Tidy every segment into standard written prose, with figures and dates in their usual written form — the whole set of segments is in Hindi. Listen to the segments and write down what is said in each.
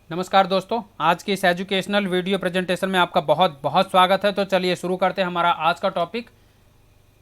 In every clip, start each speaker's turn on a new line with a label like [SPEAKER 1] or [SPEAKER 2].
[SPEAKER 1] नमस्कार दोस्तों, आज की इस एजुकेशनल वीडियो प्रेजेंटेशन में आपका बहुत बहुत स्वागत है। तो चलिए शुरू करते हैं हमारा आज का टॉपिक।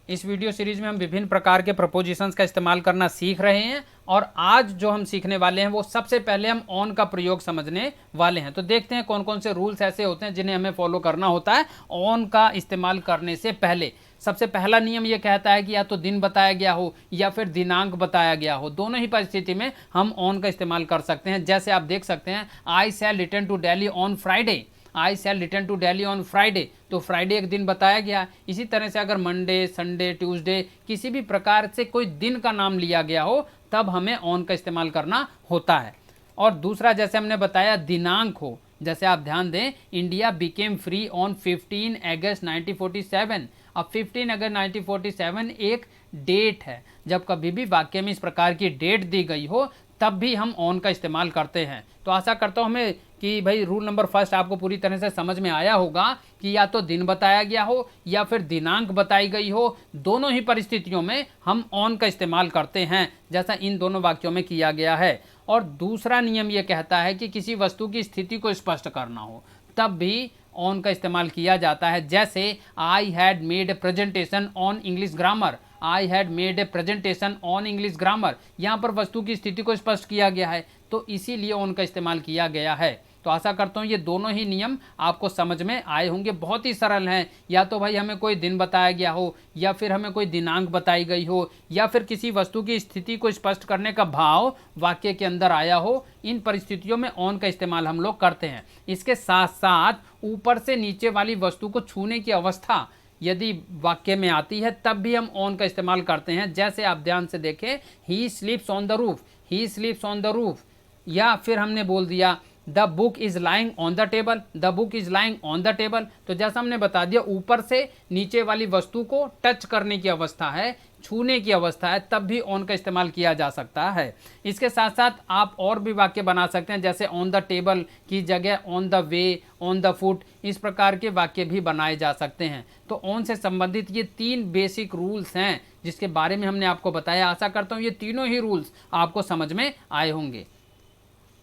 [SPEAKER 1] इस वीडियो सीरीज में हम विभिन्न प्रकार के प्रपोजिशंस का इस्तेमाल करना सीख रहे हैं और आज जो हम सीखने वाले हैं वो सबसे पहले हम ऑन का प्रयोग समझने वाले हैं। तो देखते हैं कौन कौन से रूल्स ऐसे होते हैं जिन्हें हमें फॉलो करना होता है ऑन का इस्तेमाल करने से पहले। सबसे पहला नियम ये कहता है कि या तो दिन बताया गया हो या फिर दिनांक बताया गया हो, दोनों ही परिस्थिति में हम ऑन का इस्तेमाल कर सकते हैं। जैसे आप देख सकते हैं, I shall return to Delhi on Friday, I shall return to Delhi on Friday, तो फ्राइडे एक दिन बताया गया। इसी तरह से अगर मंडे, संडे, ट्यूसडे किसी भी प्रकार से कोई दिन का नाम लिया गया हो तब हमें ऑन का इस्तेमाल करना होता है। और दूसरा, जैसे हमने बताया, दिनांक हो, जैसे आप ध्यान दें, इंडिया बिकेम फ्री ऑन 15 अगस्त 1947। अब 15 अगस्त 1947 एक डेट है। जब कभी भी वाक्य में इस प्रकार की डेट दी गई हो तब भी हम ऑन का इस्तेमाल करते हैं। तो आशा करता हूँ हमें कि भाई रूल नंबर फर्स्ट आपको पूरी तरह से समझ में आया होगा कि या तो दिन बताया गया हो या फिर दिनांक बताई गई हो, दोनों ही परिस्थितियों में हम ऑन का इस्तेमाल करते हैं, जैसा इन दोनों वाक्यों में किया गया है। और दूसरा नियम यह कहता है कि किसी वस्तु की स्थिति को स्पष्ट करना हो तब भी ऑन का इस्तेमाल किया जाता है। जैसे I had made a presentation on English grammar, I had made a presentation on English grammar, यहाँ पर वस्तु की स्थिति को स्पष्ट किया गया है तो इसीलिए ऑन का इस्तेमाल किया गया है। तो आशा करता हूँ ये दोनों ही नियम आपको समझ में आए होंगे। बहुत ही सरल हैं। या तो भाई हमें कोई दिन बताया गया हो या फिर हमें कोई दिनांक बताई गई हो या फिर किसी वस्तु की स्थिति को स्पष्ट करने का भाव वाक्य के अंदर आया हो, इन परिस्थितियों में ऑन का इस्तेमाल हम लोग करते हैं। इसके साथ साथ ऊपर से नीचे वाली वस्तु को छूने की अवस्था यदि वाक्य में आती है तब भी हम ऑन का इस्तेमाल करते हैं। जैसे आप ध्यान से देखें, he sleeps on the roof, he sleeps on the roof, या फिर हमने बोल दिया the book is lying on the table, the book is lying on the table. तो जैसा हमने बता दिया, ऊपर से नीचे वाली वस्तु को टच करने की अवस्था है, छूने की अवस्था है, तब भी ऑन का इस्तेमाल किया जा सकता है। इसके साथ साथ आप और भी वाक्य बना सकते हैं, जैसे ऑन द टेबल की जगह on the way, on the foot, इस प्रकार के वाक्य भी बनाए जा सकते हैं। तो ऑन से संबंधित ये 3 बेसिक रूल्स हैं जिसके बारे में हमने आपको बताया। आशा करता हूँ ये तीनों ही रूल्स आपको समझ में आए होंगे।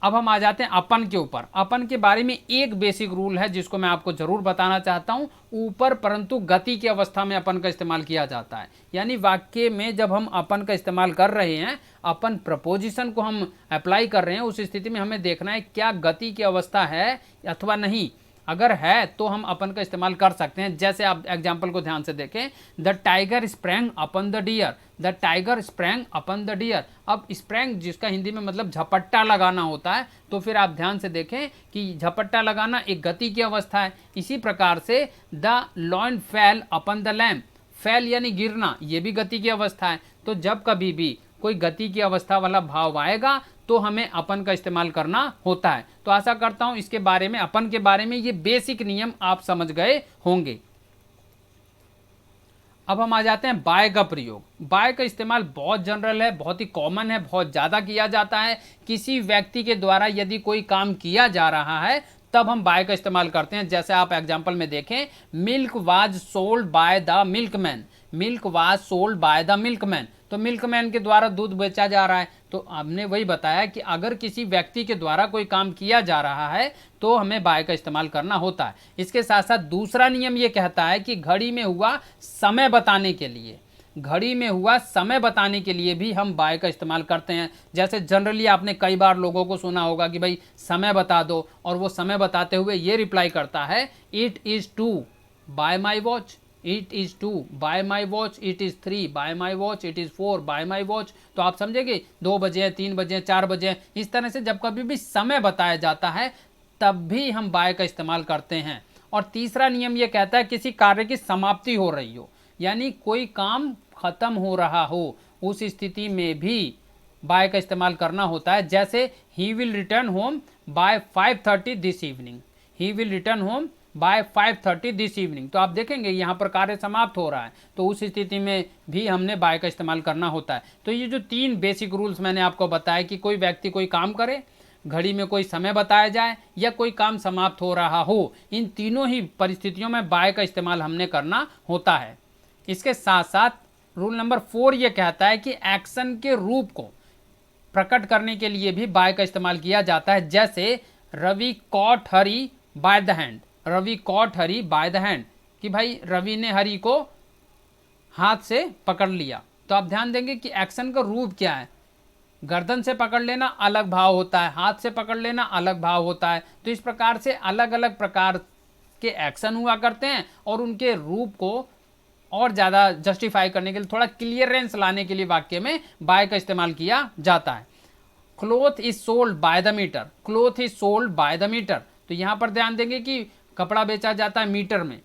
[SPEAKER 1] अब हम आ जाते हैं अपन के ऊपर। अपन के बारे में एक बेसिक रूल है जिसको मैं आपको जरूर बताना चाहता हूं। ऊपर परंतु गति की अवस्था में अपन का इस्तेमाल किया जाता है। यानी वाक्य में जब हम अपन का इस्तेमाल कर रहे हैं, अपन प्रपोजिशन को हम अप्लाई कर रहे हैं, उस स्थिति में हमें देखना है क्या गति की अवस्था है अथवा नहीं। अगर है तो हम अपन का इस्तेमाल कर सकते हैं। जैसे आप एग्जाम्पल को ध्यान से देखें, the tiger sprang upon the deer, the tiger sprang upon the deer. अब स्प्रैंग जिसका हिंदी में मतलब झपट्टा लगाना होता है, तो फिर आप ध्यान से देखें कि झपट्टा लगाना एक गति की अवस्था है। इसी प्रकार से the lion fail upon the lamp, fail यानी गिरना, ये भी गति की अवस्था है। तो जब कभी भी कोई गति की अवस्था वाला भाव आएगा तो हमें अपन का इस्तेमाल करना होता है। तो आशा करता हूं इसके बारे में, अपन के बारे में ये बेसिक नियम आप समझ गए होंगे। अब हम आ जाते हैं बाय का प्रयोग। बाय का इस्तेमाल बहुत जनरल है, बहुत ही कॉमन है, बहुत ज़्यादा किया जाता है। किसी व्यक्ति के द्वारा यदि कोई काम किया जा रहा है तब हम बाय का इस्तेमाल करते हैं। जैसे आप एग्जाम्पल में देखें, milk was sold by the milkman, milk was sold by the milkman, तो मिल्कमैन के द्वारा दूध बेचा जा रहा है। तो हमने वही बताया कि अगर किसी व्यक्ति के द्वारा कोई काम किया जा रहा है तो हमें बाय का इस्तेमाल करना होता है। इसके साथ साथ दूसरा नियम ये कहता है कि घड़ी में हुआ समय बताने के लिए, घड़ी में हुआ समय बताने के लिए भी हम बाय का इस्तेमाल करते हैं। जैसे जनरली आपने कई बार लोगों को सुना होगा कि भाई समय बता दो, और वो समय बताते हुए ये रिप्लाई करता है, it is 2 bye my watch, it is 2 bye my watch, it is 3 bye my watch, it is 4 bye my watch. तो आप समझेंगे 2 बजे, 3 बजे, 4 बजे, इस तरह से जब कभी भी समय बताया जाता है तब भी हम बाय का इस्तेमाल करते हैं। और तीसरा नियम यह कहता है किसी कार्य की समाप्ति हो रही हो, यानी कोई काम खत्म हो रहा हो, उस स्थिति में भी बाय का इस्तेमाल करना होता है। जैसे he will return home by 5:30 this evening, he will return home by 5:30 this evening. तो आप देखेंगे यहाँ पर कार्य समाप्त हो रहा है, तो उस स्थिति में भी हमने बाय का इस्तेमाल करना होता है। तो ये जो 3 बेसिक रूल्स मैंने आपको बताया कि कोई व्यक्ति कोई काम करे, घड़ी में कोई समय बताया जाए या कोई काम समाप्त हो रहा हो, इन तीनों ही परिस्थितियों में बाय का इस्तेमाल हमने करना होता है। इसके साथ साथ रूल नंबर 4 ये कहता है कि एक्शन के रूप को प्रकट करने के लिए भी बाय का इस्तेमाल किया जाता है। जैसे Ravi caught Hari by the hand, Ravi caught Hari by the hand, कि भाई रवि ने हरी को हाथ से पकड़ लिया। तो आप ध्यान देंगे कि एक्शन का रूप क्या है। गर्दन से पकड़ लेना अलग भाव होता है, हाथ से पकड़ लेना अलग भाव होता है। तो इस प्रकार से अलग अलग प्रकार के एक्शन हुआ करते हैं और उनके रूप को और ज़्यादा जस्टिफाई करने के लिए, थोड़ा क्लियरेंस लाने के लिए वाक्य में बाय का इस्तेमाल किया जाता है। Cloth is sold by the metre, cloth is sold by the metre. तो यहाँ पर ध्यान देंगे कि कपड़ा बेचा जाता है मीटर में,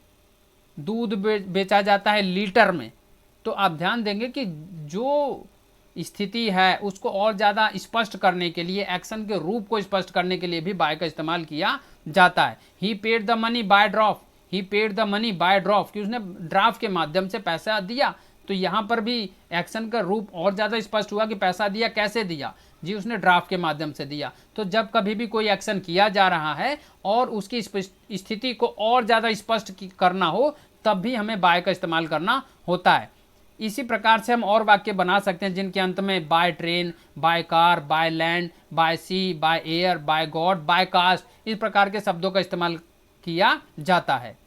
[SPEAKER 1] दूध बेचा जाता है लीटर में। तो आप ध्यान देंगे कि जो स्थिति है उसको और ज़्यादा स्पष्ट करने के लिए, एक्शन के रूप को स्पष्ट करने के लिए भी बाय का इस्तेमाल किया जाता है। He paid the money by draft, he paid the money by draft, कि उसने ड्राफ्ट के माध्यम से पैसा दिया। तो यहाँ पर भी एक्शन का रूप और ज़्यादा स्पष्ट हुआ कि पैसा दिया, कैसे दिया जी, उसने ड्राफ्ट के माध्यम से दिया। तो जब कभी भी कोई एक्शन किया जा रहा है और उसकी स्थिति को और ज़्यादा स्पष्ट करना हो, तब भी हमें बाय का इस्तेमाल करना होता है। इसी प्रकार से हम और वाक्य बना सकते हैं जिनके अंत में by train, by car, by land, by sea, by air, by God, by caste, इस प्रकार के शब्दों का इस्तेमाल किया जाता है।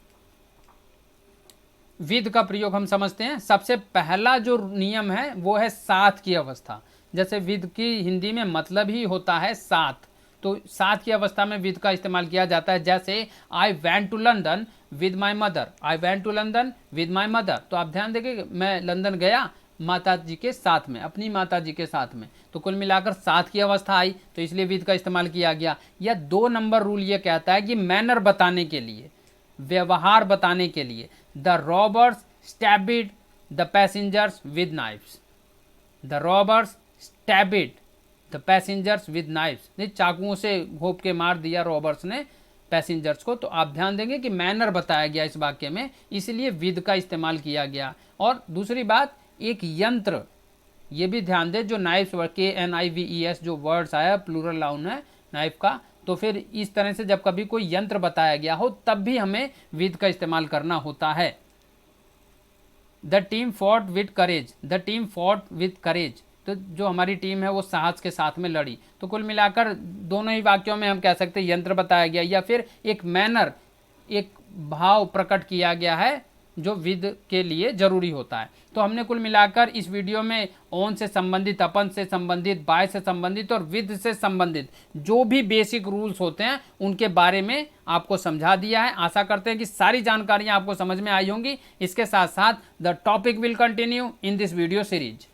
[SPEAKER 1] विद का प्रयोग हम समझते हैं। सबसे पहला जो नियम है वो है साथ की अवस्था। जैसे विद की हिंदी में मतलब ही होता है साथ, तो साथ की अवस्था में विद का इस्तेमाल किया जाता है। जैसे I went to London with my mother, I went to London with my mother. तो आप ध्यान देंगे मैं लंदन गया माता जी के साथ में, अपनी माता जी के साथ में। तो कुल मिलाकर साथ की अवस्था आई, तो इसलिए विद का इस्तेमाल किया गया। या 2 नंबर रूल ये कहता है कि मैनर बताने के लिए, व्यवहार बताने के लिए, the robbers stabbed the passengers with knives, the robbers stabbed the passengers with knives, चाकुओं से घोंप के मार दिया रॉबर्स ने पैसेंजर्स को। तो आप ध्यान देंगे कि मैनर बताया गया इस वाक्य में, इसलिए विद का इस्तेमाल किया गया। और दूसरी बात, एक यंत्र, ये भी ध्यान दे, जो नाइफ्स KNIVES जो वर्ड्स आया प्लूरल नाउन है नाइफ का, तो फिर इस तरह से जब कभी कोई यंत्र बताया गया हो तब भी हमें विद का इस्तेमाल करना होता है। The team fought with courage, the team fought with courage, तो जो हमारी टीम है वो साहस के साथ में लड़ी। तो कुल मिलाकर दोनों ही वाक्यों में हम कह सकते हैं यंत्र बताया गया या फिर एक मैनर, एक भाव प्रकट किया गया है जो विद के लिए जरूरी होता है। तो हमने कुल मिलाकर इस वीडियो में ऑन से संबंधित, अपन से संबंधित, बाय से संबंधित और विद से संबंधित जो भी बेसिक रूल्स होते हैं उनके बारे में आपको समझा दिया है। आशा करते हैं कि सारी जानकारियां आपको समझ में आई होंगी। इसके साथ साथ the topic will continue in this video series.